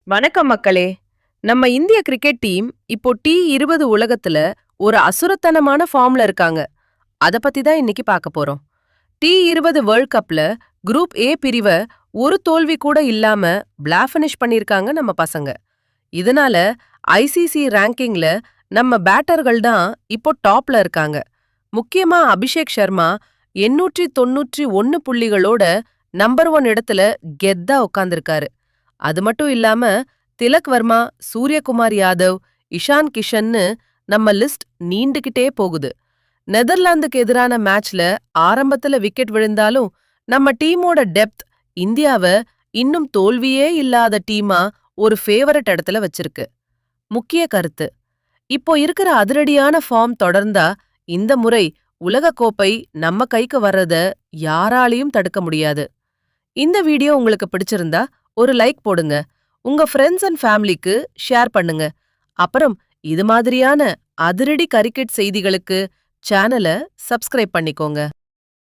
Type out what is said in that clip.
வணக்கம் மக்களே. நம்ம இந்திய கிரிக்கெட் டீம் இப்போ T20 உலகத்துல ஒரு அசுரத்தனமான ஃபார்ம்ல இருக்காங்க. அத பத்தி தான் இன்னைக்கு பார்க்க போறோம். T20 வேர்ல்ட் கப்ல குரூப் ஏ பிரிவ ஒரு தோல்வி கூட இல்லாம பிளா ஃபினிஷ் பண்ணிருக்காங்க நம்ம பசங்க. இதனால ஐசிசி ரேங்கிங்ல நம்ம பேட்டர்கள் தான் இப்போ டாப்ல இருக்காங்க. முக்கியமா அபிஷேக் சர்மா 891 புள்ளிகளோட நம்பர் 1 இடத்துல கெத்தா உட்கார்ந்திருக்காரு. அது மட்டும் இல்லாம திலக் வர்மா, சூரியகுமார் யாதவ், இஷான் கிஷன்னு நம்ம லிஸ்ட் நீண்டுகிட்டே போகுது. நெதர்லாந்துக்கு எதிரான மேட்ச்ல ஆரம்பத்துல விக்கெட் விழுந்தாலும் நம்ம டீமோட டெப்த் இந்தியாவ இன்னும் தோல்வியே இல்லாத டீமா ஒரு ஃபேவரட் இடத்துல வச்சிருக்கு. முக்கிய கருத்து: இப்போ இருக்கிற அதிரடியான ஃபார்ம் தொடர்ந்தா இந்த முறை உலகக் கோப்பை நம்ம கைக்கு வர்றத யாராலையும் தடுக்க முடியாது. இந்த வீடியோ உங்களுக்கு பிடிச்சிருந்தா ஒரு லைக் போடுங்க. உங்க ஃப்ரெண்ட்ஸ் அண்ட் ஃபேமிலிக்கு ஷேர் பண்ணுங்க. அப்புறம் இது மாதிரியான அதிரடி கிரிக்கெட் செய்திகளுக்கு சேனலை சப்ஸ்கிரைப் பண்ணிக்கோங்க.